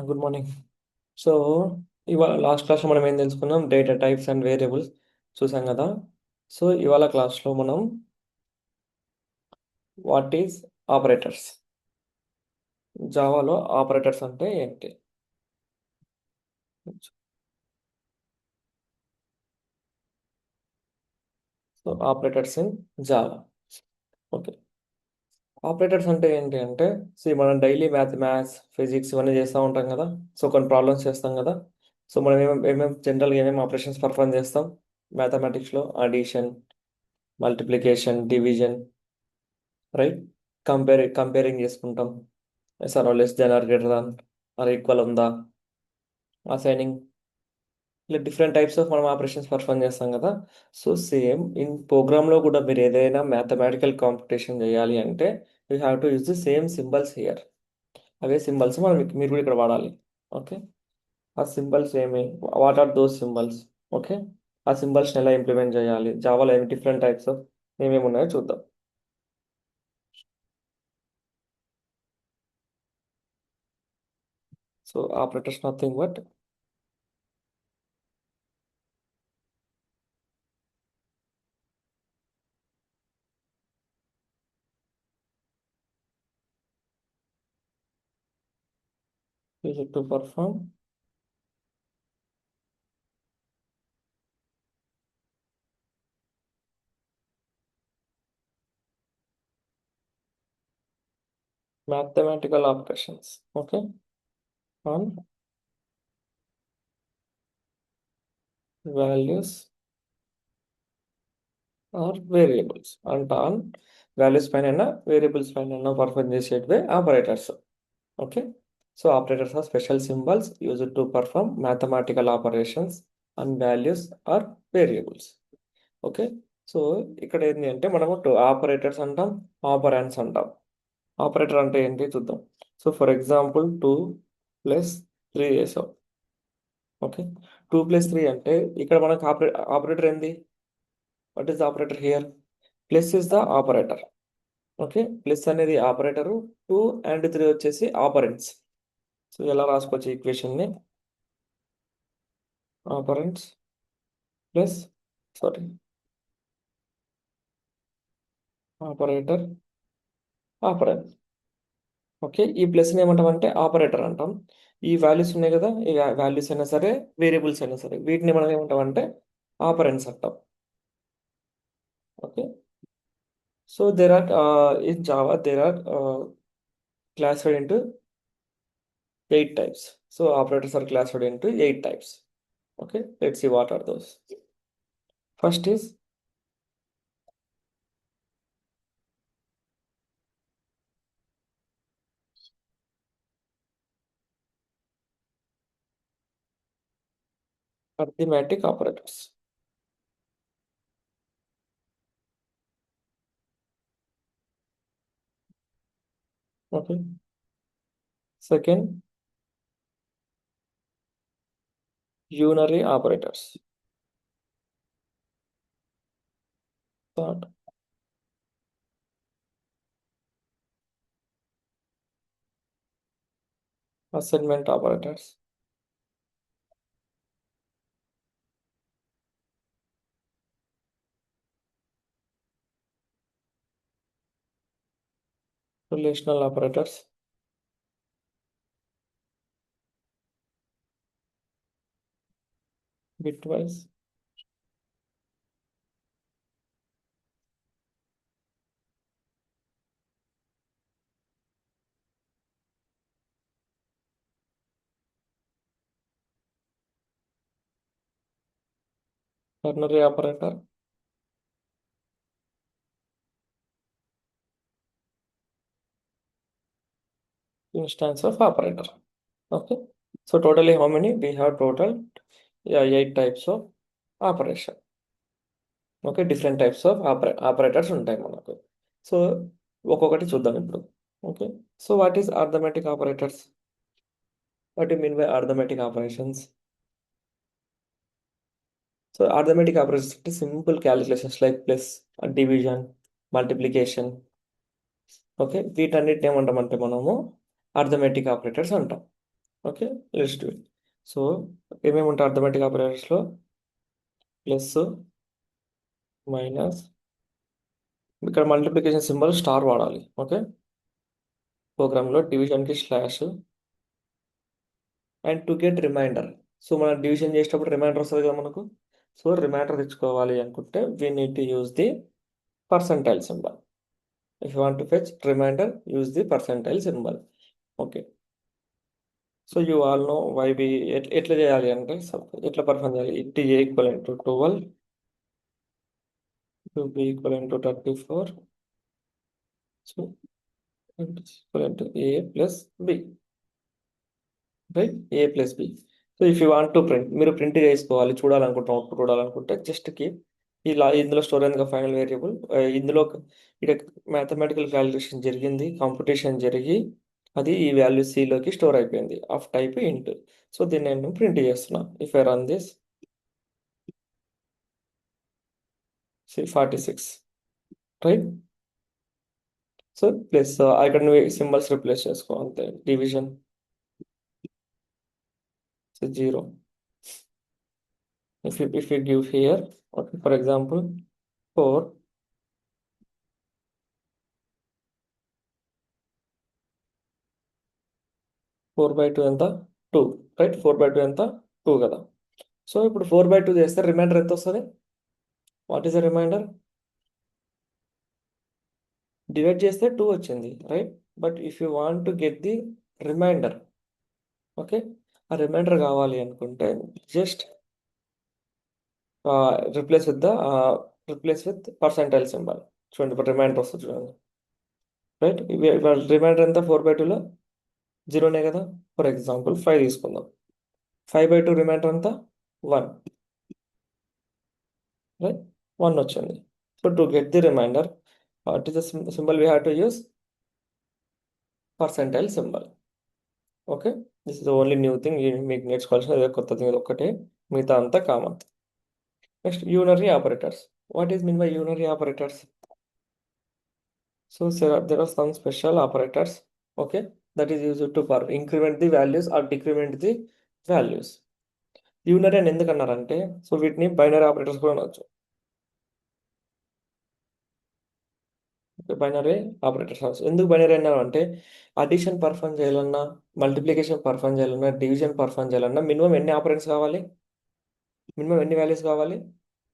Good morning. So ఇవాళ last క్లాస్లో మనం ఏం తెలుసుకున్నాం? డేటా టైప్స్ అండ్ వేరియబుల్స్ చూసాం కదా. సో ఇవాళ క్లాస్లో మనం వాట్ ఈజ్ ఆపరేటర్స్, జావాలో ఆపరేటర్స్ అంటే ఏంటి. So operators in Java. Okay, operators అంటే ఏంటి అంటే, మనం డైలీ మ్యాథ్స్ ఫిజిక్స్ ఇవన్నీ చేస్తూ ఉంటాం కదా. సో కొన్ని ప్రాబ్లమ్స్ చేస్తాం కదా. సో మనం ఏమేమి జనరల్గా ఏమేమి ఆపరేషన్స్ పర్ఫామ్ చేస్తాం మ్యాథమెటిక్స్లో? Addition, multiplication, division, right? Comparing చేసుకుంటాం. ఎస్ఆర్ less than or greater than or equal ఉందా, అసైనింగ్, ఇలా డిఫరెంట్ టైప్స్ ఆఫ్ మనం ఆపరేషన్స్ పర్ఫామ్ చేస్తాం కదా. సో సేమ్ ఇన్ ప్రోగ్రామ్లో కూడా మీరు ఏదైనా మ్యాథమెటికల్ కాంపిటీషన్ చేయాలి అంటే you have to use the same symbols here. అవే సింబల్స్ మీరు కూడా ఇక్కడ వాడాలి. ఓకే, ఆ సింబల్స్ ఏమి, what are those symbols? Okay, ఆ సింబల్స్ని ఎలా ఇంప్లిమెంట్ చేయాలి, జావాలో ఏమి డిఫరెంట్ టైప్స్ ఆఫ్ ఏమేమి ఉన్నాయో చూద్దాం. So operators nothing but use to perform mathematical operations, okay, on values or variables, and on values పైన వేరియబుల్స్ పైన పర్ఫామ్ చేసేటివే operators. Okay, so operators are special symbols used to perform mathematical operations and values or variables. Okay, so ఇక్కడ ఏంటి అంటే మనము two operators అంటాం, operands అంటాం. Operator అంటే ఏంటి చూద్దాం. సో ఫర్ ఎగ్జాంపుల్ 2 + 3 చేసాం. ఓకే, 2 + 3 అంటే ఇక్కడ మనకు ఆపరేటర్ ఏంది? What is the operator here? Plus is the operator. Okay, plus అనేది ఆపరేటరు, 2 అండ్ 3 వచ్చేసి ఆపరెంట్స్. సో ఎలా రాసుకోవచ్చు ఈక్వేషన్ని? Operands plus, sorry, operator, operant. Okay, ఈ ప్లస్ని ఏమంటామంటే ఆపరేటర్ అంటాం. ఈ వాల్యూస్ ఉన్నాయి కదా, ఈ వాల్యూస్ అయినా సరే వేరియబుల్స్ అయినా సరే వీటిని మనం ఏమంటామంటే ఆపరెంట్స్ అంటాం. Okay, so there are in Java there are classified into 8 types. So operators are classified into 8 types. Okay, let's see what are those. First is arithmetic operators. Okay, second, unary operators. Third, assignment operators. Relational operators. Bitwise. Ternary operator. Instance of operator. Okay, so totally how many we have? Total, yeah, 8 types of operation. Okay, different types of operators ఉంటాయి మనకు. So ఒక్కొక్కటి చూద్దాం ఇప్పుడు. Okay, so what is arithmetic operators? What you mean by arithmetic operations? So arithmetic operations అంటే simple calculations like plus, division, multiplication. Okay, వీటన్నిటిని ఏమంటామంటే మనము arithmetic operators అంటాం. Okay, let's do it. So ఏమేమి ఉంటాయి అర్థమెటిక్ ఆపరేటర్స్లో? ప్లస్, మైనస్, ఇక్కడ మల్టిప్లికేషన్ సింబల్ స్టార్ వాడాలి. ఓకే, ప్రోగ్రామ్లో డివిజన్కి slash, and to get remainder. So మనం డివిజన్ చేసేటప్పుడు రిమైండర్ వస్తుంది కదా మనకు. సో రిమైండర్ తెచ్చుకోవాలి అనుకుంటే we need to use the percentile symbol. If you want to fetch remainder, use the percentile symbol. Okay, so you all know why B ఎట్లా చేయాలి అంటే, ఎట్లా పర్ఫామ్ చేయాలి. Int A equal to 12, to B equal to 34, so equal to A plus B, right? A plus B. So if you want to print, మీరు print చేసుకోవాలి, చూడాలనుకుంటాం, output చూడాలనుకుంటే just కి ఇలా ఇందులో స్టోర్ అయింది ఫైనల్ వేరియబుల్. ఇందులో ఇక్కడ మ్యాథమెటికల్ క్యాలిక్యులేషన్ జరిగింది, కంప్యూటేషన్ జరిగి అది ఈ వాల్యూ సిలోకి స్టోర్ అయిపోయింది ఆఫ్ టైప్ ఇంట్. సో దీన్ని నేను ప్రింట్ చేస్తున్నా. If I run this, 46, right? So plus ఇక్కడ నువ్వు సింబల్స్ రిప్లేస్ చేసుకో అంతే. Division, so 0. If you give here, okay, for example 4, 4/2 ఎంత? 2, రైట్? 4/2 ఎంత? 2 కదా. సో ఇప్పుడు 4/2 చేస్తే రిమైండర్ ఎంత వస్తుంది? What is the reminder? Divide చేస్తే 2 వచ్చింది, right? But if you want to get the reminder, okay, ఆ రిమైండర్ కావాలి అనుకుంటే just replace with percentile symbol. చూడండి ఇప్పుడు రిమైండర్ వస్తుంది చూడండి, రైట్? రిమైండర్ ఎంత 4/2లో? 0నే కదా. ఫర్ ఎగ్జాంపుల్ 5 తీసుకుందాం. 5/2 రిమైండర్ ఎంత? 1, రైట్? 1 వచ్చింది. So to get the reminder, what is the symbol we have to use? Percentile symbol. Okay, this is the only new thing. మీకు నేర్చుకోవాల్సిన అదే కొత్త థింగ్ ఒక్కటే, మిగతా అంతా common. Next unary operators. What is mean by unary operators? So there are some special operators, okay, that is used to increment the values or decrement the values. Unary అని ఎందుకు అన్నారంటే, సో వీటిని binary operators కూడా అనొచ్చు. Binary operators అనొచ్చు. ఎందుకు binary అన్నారు అంటే, అడిషన్ పర్ఫామ్ చేయాలన్నా, మల్టిప్లికేషన్ పర్ఫామ్ చేయాలన్నా, డివిజన్ పర్ఫామ్ చేయాలన్నా మినిమం ఎన్ని ఆపరేటర్స్ కావాలి? మినిమం ఎన్ని వాల్యూస్ కావాలి?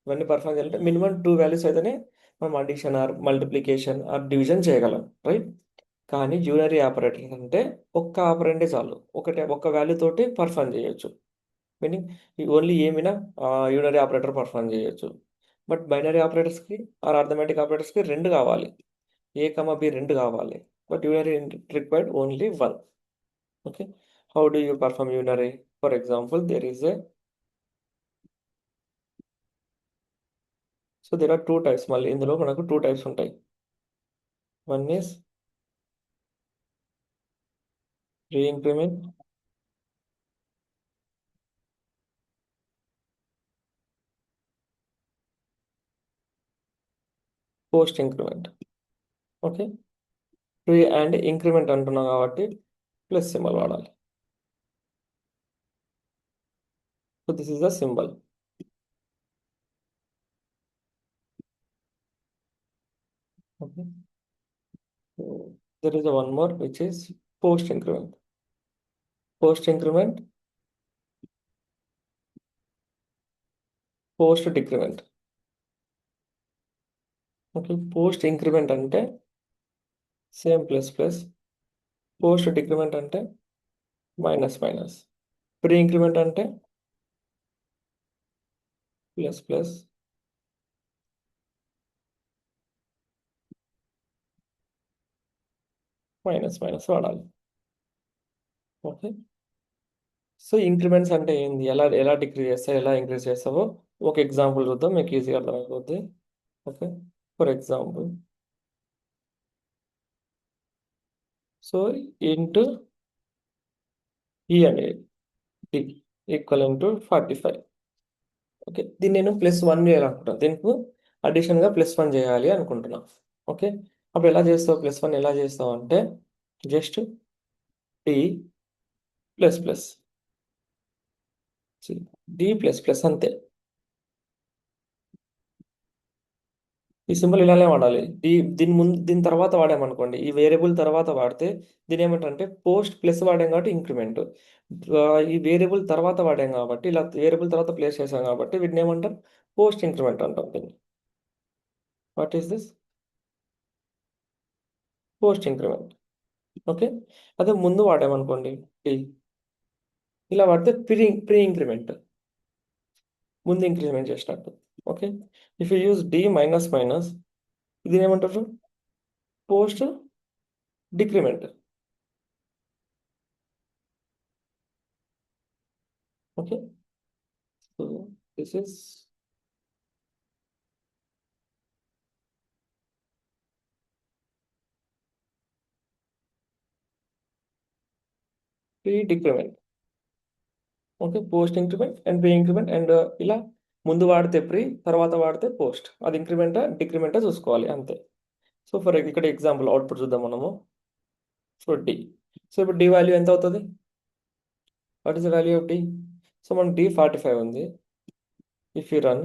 ఇవన్నీ పర్ఫామ్ చేయాలంటే మినిమం 2 వాల్యూస్ అయితేనే మనం addition or multiplication or division చేయగలం, రైట్? కానీ యూనరీ ఆపరేటర్ అంటే ఒక్క ఆపరెండే చాలు, ఒక్క వాల్యూ తోటి పర్ఫామ్ చేయొచ్చు. మీనింగ్ ఓన్లీ ఏమైనా యూనరీ ఆపరేటర్ పర్ఫామ్ చేయొచ్చు. బట్ బైనరీ ఆపరేటర్స్కి ఆర్ అర్థమెటిక్ ఆపరేటర్స్కి 2 కావాలి, ఏ కమా బి 2 కావాలి. But unary required only 1. Okay, how do you perform unary? For example there is A, so there are 2 types. మళ్ళీ ఇందులో మనకు 2 types ఉంటాయి. One is pre increment, post increment. Okay, pre and increment అంటున్నాం కాబట్టి plus symbol వాడాలి. So this is the symbol. Okay. So there is a one more which is post increment. Post increment, post decrement. Okay, post increment అంటే same plus plus, post decrement అంటే minus minus, pre increment అంటే plus plus, minus minus వాడాలి. Okay, so increments అంటే ఏంది, ఎలా ఎలా decrease చేస్తావు, ఎలా ఇంక్రీజ్ చేస్తావో ఒక ఎగ్జాంపుల్ చూద్దాం, మీకు ఈజీగా అర్థమైపోద్ది. Okay, for example, so into ఈ అనేది ఈక్వల్ టు 45. ఓకే, దీన్ని నేను +1 చేయాలనుకుంటున్నాను, దీనికి అడిషన్గా +1 చేయాలి అనుకుంటున్నాను. ఓకే, అప్పుడు ఎలా చేస్తావు? +1 ఎలా చేస్తావు అంటే just T plus plus D plus plus అంతే. ఈ సింబల్ ఇలానే వాడాలి. దీని ముందు దీని తర్వాత వాడామనుకోండి, ఈ వేరియబుల్ తర్వాత వాడితే దీని ఏమంటారంటే పోస్ట్ ప్లస్ వాడాం కాబట్టి ఇంక్రిమెంట్. ఈ వేరియబుల్ తర్వాత వాడాం కాబట్టి, ఇలా వేరియబుల్ తర్వాత ప్లేస్ చేసాం కాబట్టి వీటిని ఏమంటారు, పోస్ట్ ఇంక్రిమెంట్ అంటాం దీన్ని. What is this? Post increment. Okay. అదే ముందు వాడామనుకోండి డి, ఇలా వాడితే ప్రీ ఇంక్రిమెంట్, ముందు ఇంక్రిమెంట్ చేసినట్టు. Okay. If you use D minus minus, దీని ఏమంటారు, post decrement. Okay. So this is pre decrement. Okay. Post increment and pre increment and ఇలా ముందు వాడితే ప్రీ, తర్వాత వాడితే పోస్ట్. అది ఇంక్రిమెంటా డిక్రిమెంటా చూసుకోవాలి అంతే. సో ఫర్ ఇక్కడ ఎగ్జాంపుల్ అవుట్పుట్ చూద్దాం మనము. So D. సో ఇప్పుడు డి వాల్యూ ఎంత అవుతుంది? What is the value of D? So మన డి 45 ఉంది. ఇఫ్ యూ రన్,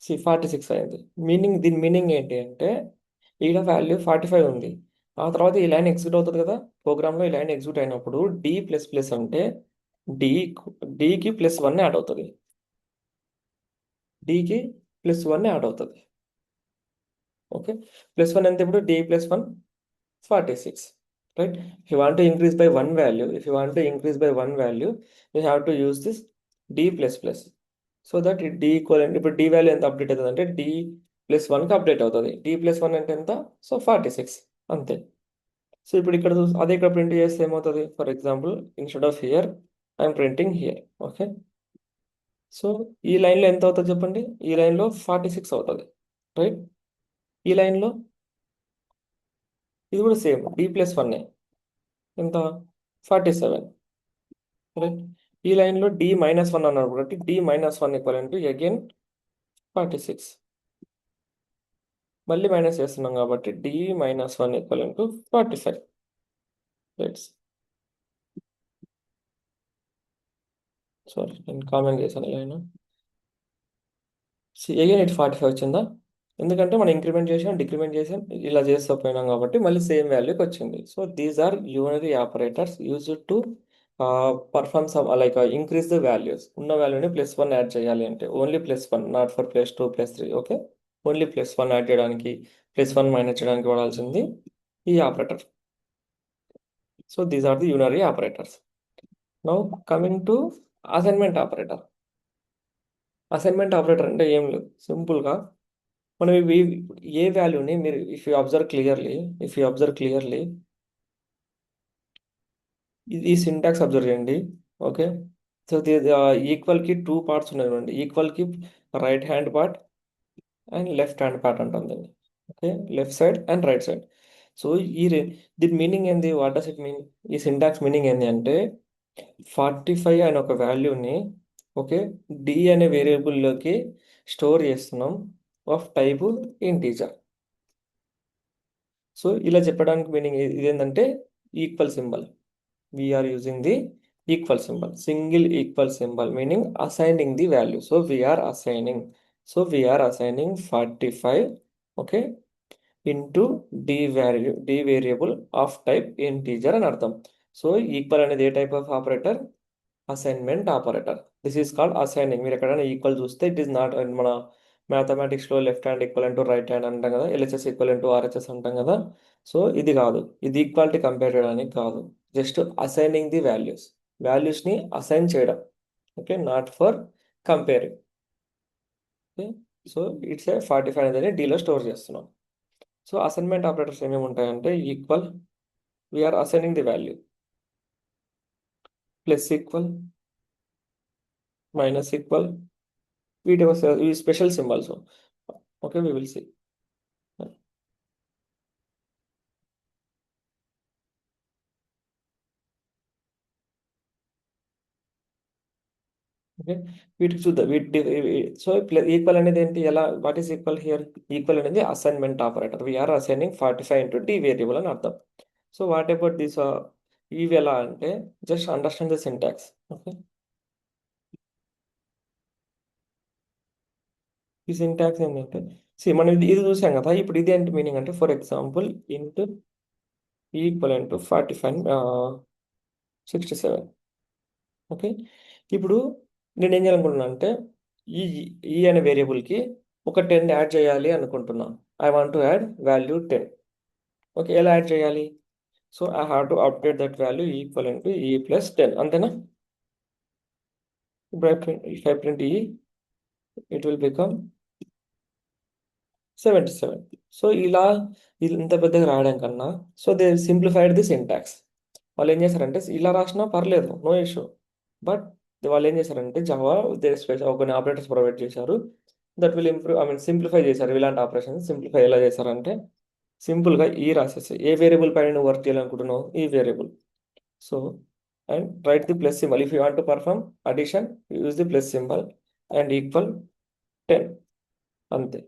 46 అయింది. దీని మీనింగ్ ఏంటి అంటే, ఈడ వాల్యూ 45 ఉంది. ఆ తర్వాత ఈ లైన్ ఎగ్జిక్యూట్ అవుతుంది కదా, ప్రోగ్రామ్లో ఈ లైన్ ఎగ్జిక్యూట్ అయినప్పుడు డి ప్లస్ ప్లస్ అంటే డి డికి ప్లస్ వన్ యాడ్ అవుతుంది. డికి ప్లస్ వన్ యాడ్ అవుతుంది. ఓకే. ప్లస్ వన్ ఎంత ఇప్పుడు? D plus one 46. Right. If you want to increase by one value, you have to use this D plus plus. So that ఈ D equal, ఇప్పుడు D value ఎంత update అవుతుంది అంటే D plus వన్కి update అవుతుంది. D plus one అంటే ఎంత? So 46 అంతే. సో ఇప్పుడు ఇక్కడ అదే ఇక్కడ ప్రింట్ చేస్తే ఏమవుతుంది? For example instead of here I'm printing here. Okay. So ఈ లైన్లో ఎంత అవుతుంది చెప్పండి? ఈ లైన్లో 46 అవుతుంది. రైట్. ఈ లైన్లో ఇది కూడా సేమ్ డి ప్లస్ వన్ ఎంత? 47. రైట్. ఈ లైన్లో డి మైనస్ వన్ అన్నారు కాబట్టి D minus one equal to again 46. మళ్ళీ మైనస్ చేస్తున్నాం కాబట్టి D minus one equal to 45. Right. Sorry, నేను కామెంట్ చేశాను లైన్. అగైన్ ఇట్ 45 వచ్చిందా? ఎందుకంటే మనం ఇంక్రిమెంట్ చేసాం, డిక్రిమెంట్ చేసాం, ఇలా చేస్తూ పోయినాం కాబట్టి మళ్ళీ సేమ్ వాల్యూకి వచ్చింది. So these are unary operators used to perform some like increase the values. ఉన్న వాల్యూని ప్లస్ వన్ యాడ్ చేయాలి అంటే only plus one, not for plus two plus three. Okay. Only plus one add చేయడానికి, plus one minus చేయడానికి వాడాల్సింది ఈ operator. So these are the unary operators. Now coming to assignment operator. Assignment operator అంటే ఏం లేదు, సింపుల్గా మనం ఇవి ఏ వాల్యూని మీరు ఇఫ్ యూ అబ్జర్వ్ క్లియర్లీ ఈ సింటాక్స్ అబ్జర్వ్ చేయండి. ఓకే. సో ఈక్వల్కి టూ పార్ట్స్ ఉన్నాయి చూడండి. ఈక్వల్కి right hand part and left hand part అంటాం దీన్ని. Okay. Left side and right side. So దీని మీనింగ్ ఏంది? What does it mean? ఈ సింటాక్స్ మీనింగ్ ఏంది అంటే 45 అనే ఒక వాల్యూని, ఓకే, డి అనే వేరియబుల్లోకి స్టోర్ చేస్తున్నాం ఆఫ్ టైపు ఇంటీజర్. సో ఇలా చెప్పడానికి మీనింగ్ ఇదేంటంటే equal symbol. We are using the equal symbol, single equal symbol meaning assigning the value. So we are assigning 45, okay, into the variable of type integer అని అర్థం. So equal అనేది ఏ type of operator? Assignment operator. This is called assigning. మీరు ఎక్కడైనా equal చూస్తే it is not, మన మ్యాథమెటిక్స్లో left hand equal to right hand అంటాం కదా, ఎల్హెచ్ఎస్ ఈక్వల్ టు ఆర్హెచ్ఎస్ అంటాం కదా. సో ఇది కాదు, ఇది ఈక్వాలిటీ కంపేర్ చేయడానికి కాదు, జస్ట్ అసైనింగ్ ది వాల్యూస్ని అసైన్ చేయడం. Okay. Not for comparing. Okay. So it's a 45 అనేది డీలో స్టోర్ చేస్తున్నాం. సో అసైన్మెంట్ ఆపరేటర్స్ ఏమేమి ఉంటాయంటే equal, we are assigning the value, plus equal, minus equal, ఇవి special symbols. Okay, we will see. Okay. వీటికి చూద్దాం. సో ఈక్వల్ అనేది ఏంటి? ఎలా, what is equal here? Equal అనేది assignment operator. We are assigning 45 into the variable అని అర్థం. సో వాట్ అబౌట్ దిస్ ఇవి ఎలా అంటే just understand the syntax. Okay, ఈ సింటాక్స్ ఏంటంటే మనం ఇది చూసాం కదా. ఇప్పుడు ఇది ఏంటి మీనింగ్ అంటే, for example into equal to 45 67. Okay, ఇప్పుడు నేను ఏం చేయాలనుకుంటున్నా అంటే ఈ ఈ అనే వేరియబుల్కి ఒక 10 యాడ్ చేయాలి అనుకుంటున్నా. I want to add value 10. Okay, ఎలా యాడ్ చేయాలి? So I have to update that value equal ఈ ప్లస్ 10, అంతేనా? ఇప్పుడు if I print e, it will become 77. So ఇలా ఇంత పెద్దగా రాయడం కన్నా, so they simplified the syntax. వాళ్ళు ఏం చేశారంటే ఇలా రాసినా పర్లేదు, నో ఇష్యూ. బట్ వాళ్ళు ఏం చేశారంటే జావా దే స్పెషల్ కొన్ని ఆపరేటర్స్ ప్రొవైడ్ చేశారు. That will improve, I mean simplify చేశారు. ఇలాంటి ఆపరేషన్ సింప్లిఫై ఎలా చేశారంటే, సింపుల్గా ఈ రాసేసి ఏ వేరియబుల్ పైన నువ్వు వర్క్ చేయాలనుకుంటున్నావు, ఈ variable. So and right the plus symbol. If you want to perform addition, use the plus symbol and equal 10, అంతే.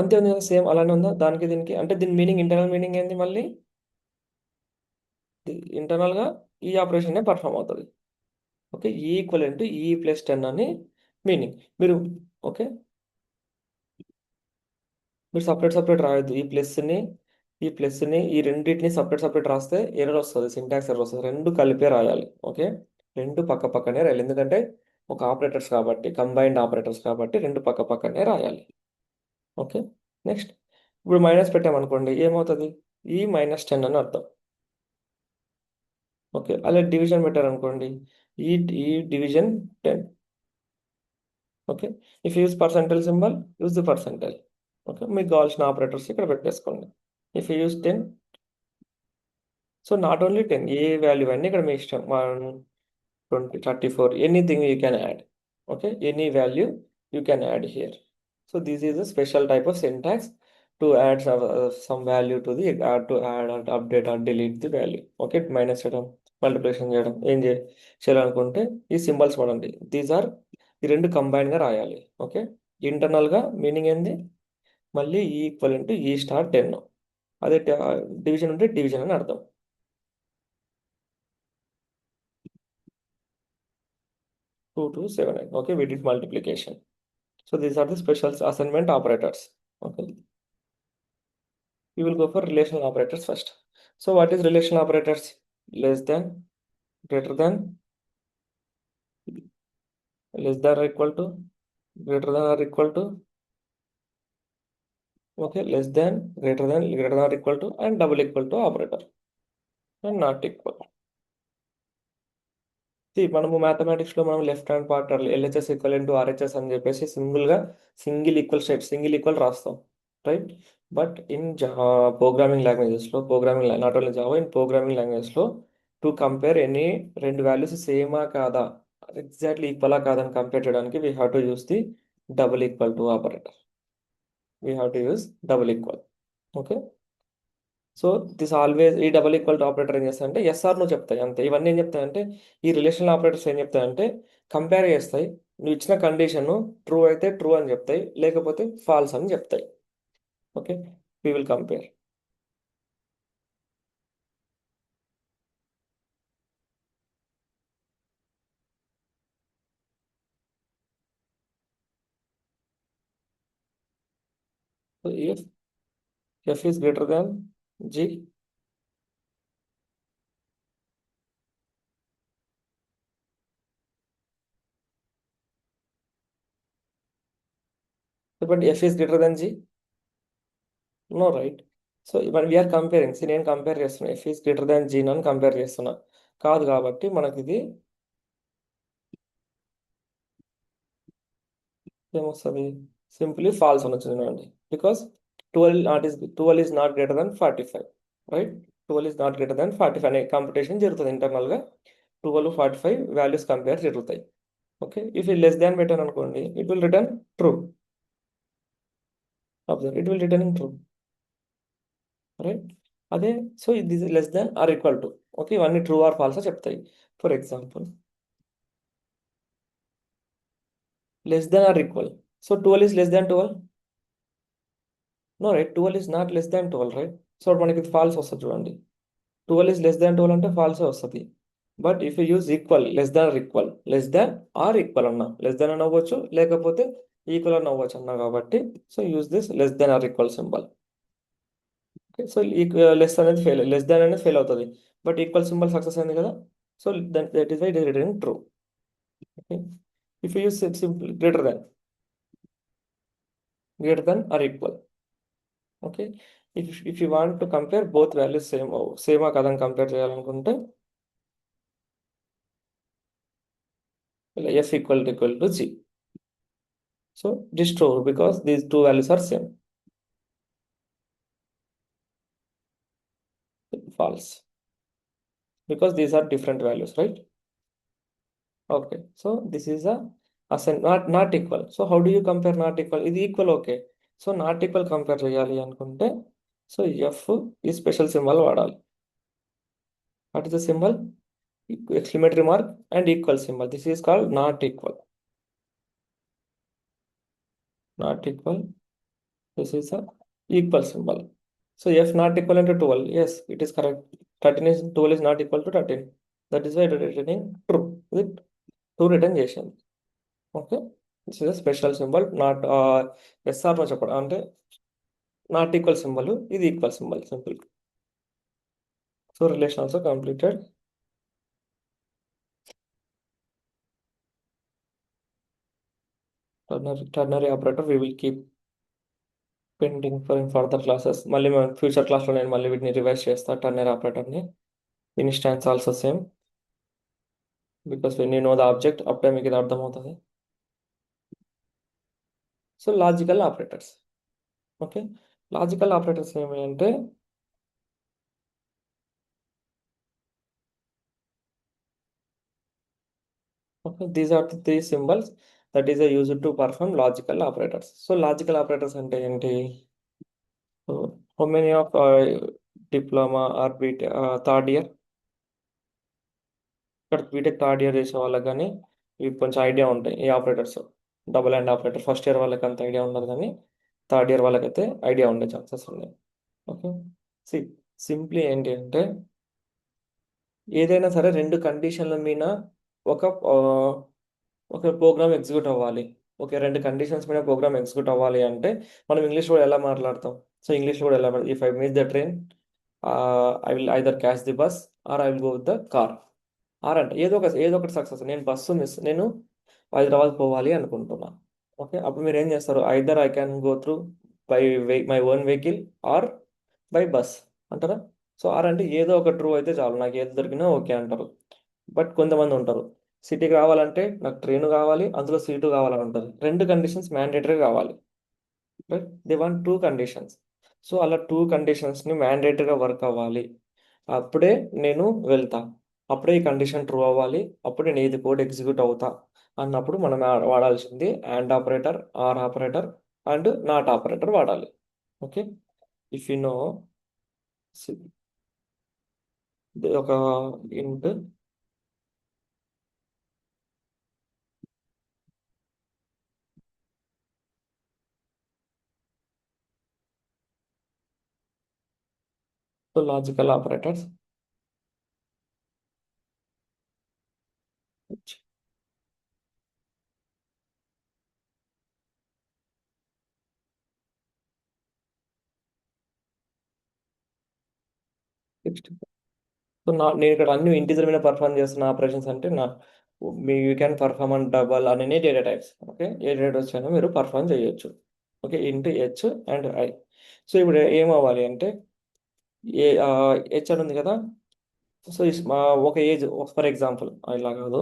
అంతే ఉంది కదా, సేమ్ అలానే ఉందా దానికి దీనికి? అంటే దీని మీనింగ్, ఇంటర్నల్ మీనింగ్ ఏంది మళ్ళీ? ఇంటర్నల్గా ఈ ఆపరేషనే పర్ఫామ్ అవుతుంది. ఓకే, ఈక్వల్ ఈ ప్లస్ 10 అని మీనింగ్. మీరు ఓకే, మీరు సపరేట్ సపరేట్ రాయొద్దు. ఈ ప్లస్ని ఈ రెండింటిని సపరేట్ సపరేట్ రాస్తే ఎర్రర్ వస్తుంది, సింటాక్స్ ఎర్రర్ వస్తుంది. రెండు కలిపే రాయాలి. ఓకే, రెండు పక్క పక్కనే రాయాలి. ఎందుకంటే ఒక ఆపరేటర్స్ కాబట్టి, కంబైన్డ్ ఆపరేటర్స్ కాబట్టి రెండు పక్క పక్కనే రాయాలి. ఓకే, నెక్స్ట్ ఇప్పుడు మైనస్ పెట్టామనుకోండి ఏమవుతుంది? ఈ -10 అని అర్థం. ఓకే, అలా డివిజన్ పెట్టారనుకోండి, ఈ ఈ division 10. Okay, if use percentile symbol, use the percentile. Okay, మీకు కావాల్సిన ఆపరేటర్స్ ఇక్కడ పెట్టేసుకోండి. If use 10, so not only 10, A value అన్నీ ఇక్కడ మీ ఇష్టం. 20, 34, anything you can add. Okay, any value you can add here. So this is a special type of syntax to add some value to the to add or update or delete the value. Okay, minus చేయడం, multiplication చేయడం, చేయాలనుకుంటే ఈ symbols వాడండి. ఈ రెండు కంబైన్గా రాయాలి. Okay, ఇంటర్నల్గా meaning ఏంది? మళ్ళీ ఈక్వల్ ఈ స్టార్ 10. అదే డివిజన్ ఉంటే డివిజన్ అని అర్థం. 2 to 7. Okay, we did multiplication. So these are the special assignment operators. Okay, we will go for relational operators first. So what is relational operators? Less than, greater than, less than or equal to, greater than or equal to. Okay, less than, greater than or equal to, and double equal to operator, and not equal. మనము మ్యాథమెటిక్స్లో మనం left hand part LHS equal into RHS అని చెప్పేసి single equal state, single equal రాస్తాం, right? But in programming లాంగ్వేజెస్లో, not only Java, in programming లాంగ్వేజెస్లో to compare any రెండు values సేమా కాదా, ఎగ్జాక్ట్లీ ఈక్వలా కాదని కంపేర్ చేయడానికి we have to use the double equal to operator. We have to use double equal. Okay, so this always, ఈ double equal to operator ఏం చేస్తాయంటే ఎస్ఆర్ నువ్వు చెప్తాయి అంతే. ఇవన్నీ ఏం చెప్తాయంటే, ఈ రిలేషనల్ ఆపరేటర్స్ ఏం చెప్తాయంటే కంపేర్ చేస్తాయి. నువ్వు ఇచ్చిన కండిషన్ ట్రూ అయితే ట్రూ అని చెప్తాయి, లేకపోతే ఫాల్స్ అని చెప్తాయి. Okay, we will compare. If F is greater than G, చెప్పండి, F is greater than G? No, right? So ఇవన్నీ వీఆర్ కంపేరింగ్. నేను కంపేర్ చేస్తున్నా, F is greater than G అని కంపేర్ చేస్తున్నా. కాదు కాబట్టి మనకి ఇది ఏమొస్తుంది? సింప్లీ ఫాల్స్ అని వచ్చింది అండి. Because 12 is not greater than 45, right? 12 is not greater than 45 అనే కాంపిటీషన్ జరుగుతుంది ఇంటర్నల్గా. 12, 45 వాల్యూస్ కంపేర్ జరుగుతాయి. ఓకే, ఇఫ్ ఈ లెస్ దాన్ పెట్టాను అనుకోండి, it will return true. Observe, it will return in true, right? అదే, సో ఇది less than or equal to. Okay, ఇవన్నీ ట్రూ ఆర్ ఫాల్స్ చెప్తాయి. For example less than or equal, so 12 is less than 12. No, right? 12 is not less than 12, right? So మనకి falls వస్తుంది చూడండి. 12 is less than 12 అంటే ఫాల్సే వస్తుంది. But if you use equal, less than or equal అన్నా, less than అని అవ్వచ్చు, లేకపోతే ఈక్వల్ అని అవ్వచ్చు అన్నా కాబట్టి, so use this less than or equal symbol. Okay, so less than అనేది ఫెయిల్ అవుతుంది, బట్ ఈక్వల్ సింబల్ సక్సెస్ అయింది కదా. So that is why it is returning true. Okay, if you use simple greater than or equal. Okay, if you want to compare both values సేమా కదని compare చేయాలనుకుంటే, F equal to G. So this true because these two values are same. False because these are different values, right? Okay, so this is a not equal. So how do you compare not equal? Is equal, okay. So not equal compare చేయాలి అనుకుంటే, so F ఈ special symbol వాడాలి. What is the symbol? Exclamatory mark and equal symbol. This is called not equal. Not equal, this is a equal symbol. So f not equal to 12. Yes, it is correct. 13 is 12 is not equal to 13. That is why it is returning true. Is it? True return చేసింది. Okay, this is special symbol. Not ఎస్ఆర్ నో చెప్పడం అంటే not equal symbol, ఇది equal symbol, simple. So relation also completed. Ternary operator we will keep pending for further classes. మళ్ళీ future క్లాస్లో నేను మళ్ళీ వీటిని రివైజ్ చేస్తాను, టర్నరీ ఆపరేటర్ని. Instance also same, because when you know the object అప్పుడే మీకు ఇది అర్థమవుతుంది. So logical operators. Okay, logical operators ఏమి అంటే, okay, these are the three symbols that is used to perform logical operators. So logical operators అంటే ఏంటి? So how many of diploma or BTech third year, ఇక్కడ BTech third year చేసే వాళ్ళకి కానీ ఇవి కొంచెం ఐడియా ఉంటాయి ఈ operators. Double and operator first year వాళ్ళకి అంత ఐడియా ఉండదు, కానీ థర్డ్ ఇయర్ వాళ్ళకైతే ఐడియా ఉండే ఛాన్సెస్ ఉన్నాయి. ఓకే, సి సింప్లీ ఏంటి అంటే, ఏదైనా సరే రెండు కండిషన్ల మీద ఒక ఒక ప్రోగ్రామ్ ఎగ్జిక్యూట్ అవ్వాలి. ఓకే, రెండు కండిషన్స్ మీద ప్రోగ్రామ్ ఎగ్జిక్యూట్ అవ్వాలి అంటే మనం ఇంగ్లీష్ కూడా ఎలా మాట్లాడతాం? సో ఇంగ్లీష్ కూడా ఎలా, if I miss the train, I will either catch the bus or I will go with the car. Or అంటే ఏదో ఒకటి సక్సెస్. నేను హైదరాబాద్ పోవాలి అనుకుంటున్నా. ఓకే, అప్పుడు మీరు ఏం చేస్తారు? Either I can go through by my own vehicle or by bus అంటారా? సో ఆర్ అంటే ఏదో ఒక ట్రూ అయితే చాలు, నాకు ఏది దొరికినా ఓకే అంటారు. బట్ కొంతమంది ఉంటారు, సిటీకి రావాలంటే నాకు ట్రైన్ కావాలి, అందులో సీటు కావాలని ఉంటుంది. రెండు కండిషన్స్ మ్యాండేటరీ కావాలి, right? They want two conditions. So అలా టూ కండిషన్స్ని మ్యాండేటరీగా వర్క్ అవ్వాలి, అప్పుడే నేను వెళ్తా, అప్పుడే ఈ కండిషన్ ట్రూ అవ్వాలి, అప్పుడు నేను ఏది కోడ్ ఎగ్జిక్యూట్ అవుతా అన్నప్పుడు మనం వాడాల్సింది and operator, or operator and not operator వాడాలి. ఓకే, ఇఫ్ యు నో ఒక ఇంట్ లాజికల్ ఆపరేటర్స్. సో నేను ఇక్కడ అన్ని ఇంటిజర్ మీద పర్ఫామ్ చేస్తున్న ఆపరేషన్స్ అంటే మీ you can perform and double అనే డేటా టైప్స్. ఓకే, ఏ డేటా టైప్స్ అయినా మీరు పర్ఫామ్ చేయొచ్చు. Okay, into H and I. So ఇప్పుడు ఏం అవ్వాలి అంటే, ఏ హెచ్ అని ఉంది కదా. సో ఒక ఏజ్, ఫర్ ఎగ్జాంపుల్ ఇలా కాదు,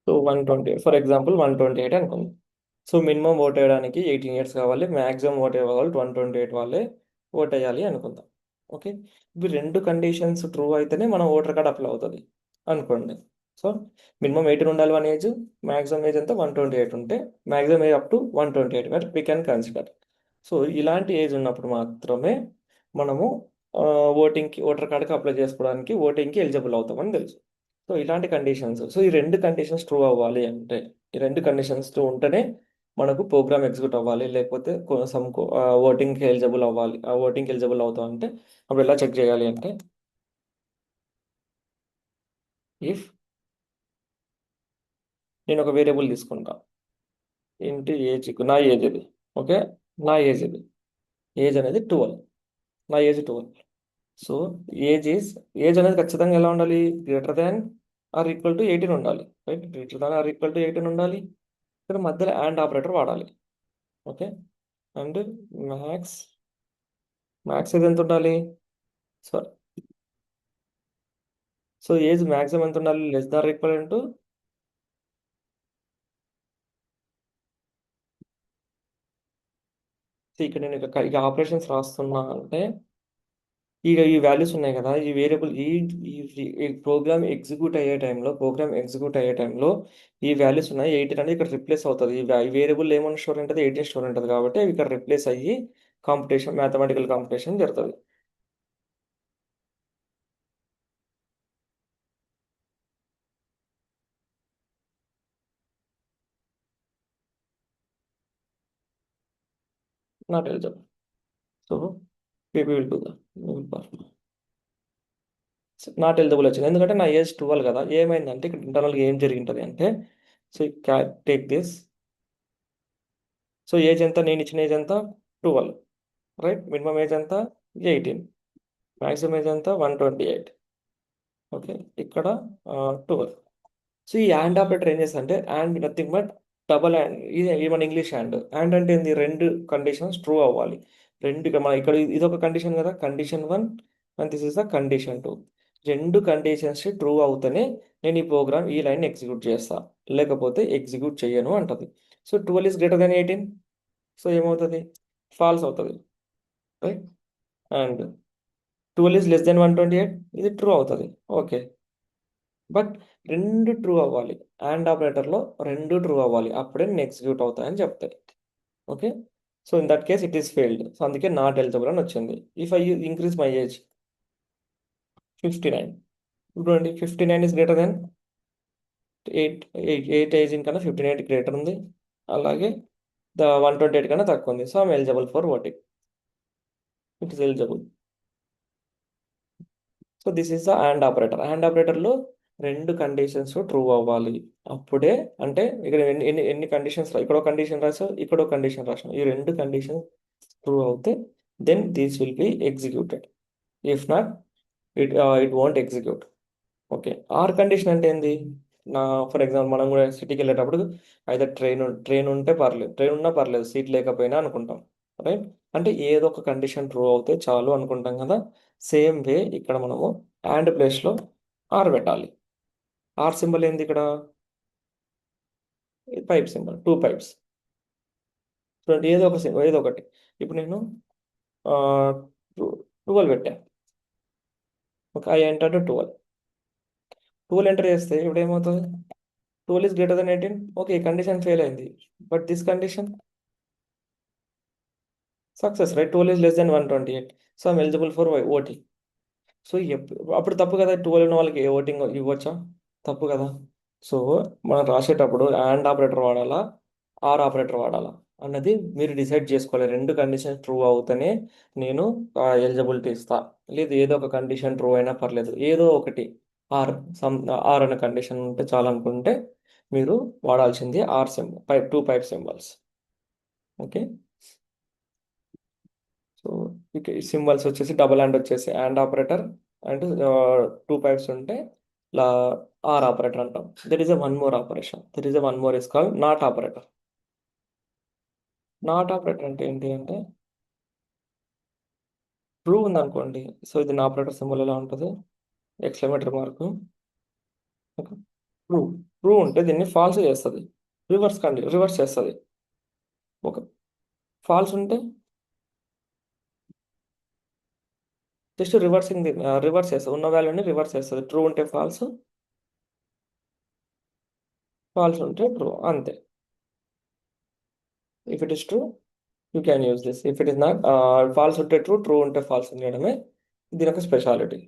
సో 120, ఫర్ ఎగ్జాంపుల్ 128 అనుకుంది. సో మినిమం ఓట్ వేయడానికి 18 ఇయర్స్ కావాలి, మ్యాక్సిమం ఓట్ వేయ వాళ్ళు 128 వాళ్ళే ఓట్ వేయాలి అనుకుందాం. ఓకే, ఇవి రెండు కండిషన్స్ ట్రూ అయితేనే మన ఓటర్ కార్డ్ అప్లై అవుతుంది అనుకోండి. సో మినిమం 18 ఉండాలి వన్ ఏజ్, మ్యాక్సిమం ఏజ్ ఎంత 128 ఉంటే, మ్యాక్సిమం ఏజ్ అప్ టు 128 వరకు వీ క్యాన్ కన్సిడర్. సో ఇలాంటి ఏజ్ ఉన్నప్పుడు మాత్రమే మనము ఓటింగ్కి ఓటర్ కార్డ్కి అప్లై చేసుకోవడానికి ఓటింగ్కి ఎలిజిబుల్ అవుతామని తెలుసు. సో ఇలాంటి కండిషన్స్, సో ఈ రెండు కండిషన్స్ ట్రూ అవ్వాలి అంటే, ఈ రెండు కండిషన్స్ ట్రూ ఉంటేనే మనకు ప్రోగ్రామ్ ఎగ్జిక్యూట్ అవ్వాలి, లేకపోతే సమ్ ఓటింగ్కి ఎలిజిబుల్ అవ్వాలి. ఆ ఓటింగ్కి ఎలిజిబుల్ అవుతాం అంటే అప్పుడు ఎలా చెక్ చేయాలి అంటే, ఇఫ్ నేను ఒక వేరియబుల్ తీసుకుంటా, ఏంటి ఏజ్, నా ఏజ్ ఇది, ఓకే, నా ఏజ్ ఇది, ఏజ్ అనేది 12, నా age 12. So age is, age అనేది ఖచ్చితంగా ఎలా ఉండాలి, greater than or equal to 18 ఉండాలి, right, greater than or equal to 18 ఉండాలి. ఇక్కడ మధ్యలో అండ్ ఆపరేటర్ వాడాలి, ఓకే. అండ్ మ్యాక్స్, మ్యాక్స్ ఇది ఎంత ఉండాలి, సో సో ఏజ్ మ్యాక్సిమం ఎంత ఉండాలి, లెస్ దాన్ ఈక్వల్ టు, ఇక్కడ నేను ఇక ఆపరేషన్స్ రాస్తున్నా అంటే, ఇక ఈ వాల్యూస్ ఉన్నాయి కదా, ఈ వేరియబుల్ ఈ ప్రోగ్రామ్ ఎగ్జిక్యూట్ అయ్యే టైంలో, ఈ వాల్యూస్ ఉన్నాయి, 18 అనేది ఇక్కడ రిప్లేస్ అవుతుంది. ఈ వేరియబుల్ ఏమన్నా స్టోర్ ఉంటుంది, 18 స్టోర్ ఉంటుంది, కాబట్టి అవి ఇక్కడ రిప్లేస్ అయ్యి కాంపిటీషన్, మ్యాథమెటికల్ కాంపిటీషన్ జరుగుతుంది. Not eligible. So PP will do the not eligible వచ్చింది, ఎందుకంటే నా ఏజ్ 12 కదా. ఏమైందంటే ఇక్కడ ఇంటర్నల్గా ఏం జరిగింటుంది అంటే, so take this, so age ఎంత, నేను ఇచ్చిన ఏజ్ ఎంత 12, రైట్, మినిమం ఏజ్ ఎంత 18, మ్యాక్సిమం ఏజ్ ఎంత 128, ఓకే, ఇక్కడ 12. సో ఈ యాండ్ ఆపరేటర్ ఏం చేస్తుంది అంటే, and nothing but double and, ఇది మన ఇంగ్లీష్ యాండ్. యాండ్ అంటే ఏంది, రెండు కండిషన్స్ ట్రూ అవ్వాలి. రెండు మన ఇక్కడ ఇది ఒక కండిషన్ కదా, condition 1 and this is the condition 2. రెండు కండిషన్స్ ట్రూ అవుతేనే నేను ఈ ప్రోగ్రామ్ ఈ లైన్ ఎగ్జిక్యూట్ చేస్తా, లేకపోతే ఎగ్జిక్యూట్ చేయను అంటది. So 12 is greater than 18, so ఏమవుతుంది, ఫాల్స్ అవుతుంది, right. And 12 is less than 128, ఇది ట్రూ అవుతుంది, ఓకే. బట్ రెండు ట్రూ అవ్వాలి, అండ్ ఆపరేటర్లో రెండు ట్రూ అవ్వాలి, అప్పుడే నేను ఎగ్జిక్యూట్ అవుతాయని చెప్తాయి, okay. So in that case it is failed, so అందుకే నాట్ ఎలిజిబుల్ అని వచ్చింది. If I increase my age 59, చూడండి 59 ఇస్ గ్రేటర్ దెన్ 8, 8 ఏజ్ కన్నా 58 గ్రేటర్ ఉంది, అలాగే 128 కన్నా తక్కువ ఉంది, so I'm eligible for voting, it is eligible. So this is the and operator. And ఆపరేటర్లో రెండు కండిషన్స్ ట్రూ అవ్వాలి, అప్పుడే, అంటే ఇక్కడ ఎన్ని ఎన్ని ఎన్ని కండిషన్స్, ఇక్కడ ఒక కండిషన్ రాసావు, ఇక్కడ ఒక కండిషన్ రాసావు, ఈ రెండు కండిషన్స్ ట్రూ అవుతే then these will be executed. If not, it won't execute, okay. Or condition అంటే ఏంది, నా ఫర్ ఎగ్జాంపుల్ మనం కూడా సిటీకి వెళ్ళేటప్పుడు అయితే ట్రైన్ ఉంటే పర్లేదు, ట్రైన్ ఉన్నా పర్లేదు, సీట్ లేకపోయినా అనుకుంటాం, రైట్. అంటే ఏదో ఒక కండిషన్ ట్రూ అవుతే చాలు అనుకుంటాం కదా. సేమ్ వే ఇక్కడ మనము అండ్ ప్లేస్లో ఆర్ పెట్టాలి. ఆర్ సింబల్ ఏంది ఇక్కడ, పైప్ సింబల్, 2 పైప్స్, చూడండి ఏదో ఒక ఏదో ఒకటి. ఇప్పుడు నేను 12 పెట్టా, ఓకే, ఐ ఎంటర్ 12, 12 ఎంటర్ చేస్తే ఇప్పుడు ఏమవుతుంది, 12 is greater than 18, okay, condition fail అయింది, but this condition success, right, 12 is less than 128, so I'm eligible for voting. So అప్పుడు తప్పు కదా, 12 ఉన్న వాళ్ళకి ఓటింగ్ ఇవ్వచ్చా, తప్పు కదా. సో మనం రాసేటప్పుడు అండ్ ఆపరేటర్ వాడాలా, ఆర్ ఆపరేటర్ వాడాలా అన్నది మీరు డిసైడ్ చేసుకోవాలి. రెండు కండిషన్ ట్రూ అవుతేనే నేను ఎలిజిబిలిటీ ఇస్తా, లేదు ఏదో ఒక కండిషన్ ట్రూ అయినా పర్లేదు, ఏదో ఒకటి ఆర్, సమ్ ఆర్ అనే కండిషన్ ఉంటే చాలనుకుంటే మీరు వాడాల్సింది or symbol, pipe, 2 pipe symbols, okay. So ఇక సింబల్స్ వచ్చేసి డబల్ అండ్ వచ్చేసి అండ్ ఆపరేటర్, అండ్ 2 పైప్స్ ఉంటే లా ఆర్ ఆపరేటర్ అంటాం. There is a one more operation, there is a one more is called not operator. Not operator అంటే ఏంటి అంటే, true ఉందనుకోండి, సో ఇది నా ఆపరేటర్ సింబల్ ఎలా ఉంటుంది, exclamatory mark, okay. True, true ఉంటే దీన్ని ఫాల్స్ చేస్తుంది, రివర్స్ చేస్తుంది, ఓకే. ఫాల్స్ ఉంటే జస్ట్ రివర్సింగ్, రివర్స్ చేస్తుంది, ఉన్న వాల్యూని రివర్స్ చేస్తుంది. ట్రూ ఉంటే ఫాల్స్, ఫాల్స్ ఉంటే ట్రూ, అంతే. If it is true you can use this, if it is not, false ఉంటే ట్రూ, ట్రూ ఉంటే ఫాల్స్ ఉండడమే దీని యొక్క speciality.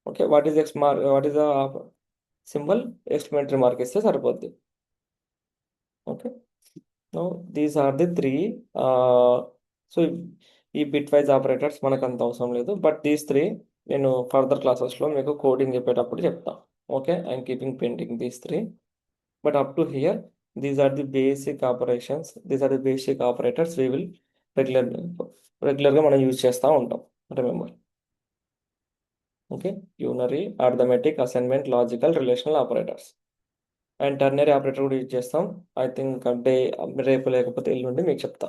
Okay, what is the symbol? Exclamatory mark ఇస్తే సరిపోద్ది. Okay, no these are the three. So ఈ bitwise operators మనకు అంత అవసరం లేదు, బట్ దీస్ త్రీ నేను ఫర్దర్ క్లాసెస్లో మీకు కోడింగ్ చెప్పేటప్పుడు చెప్తా. Okay, I'm keeping pending these three, but up to here these are the basic operations, these are the basic operators we will regular రెగ్యులర్గా మనం యూజ్ చేస్తూ ఉంటాం. Remember. Okay, unary, arithmetic, assignment, logical, relational operators and ternary operator కూడా use చేస్తాం. I think రేపు లేకపోతే ఎల్లుండి మీకు చెప్తా.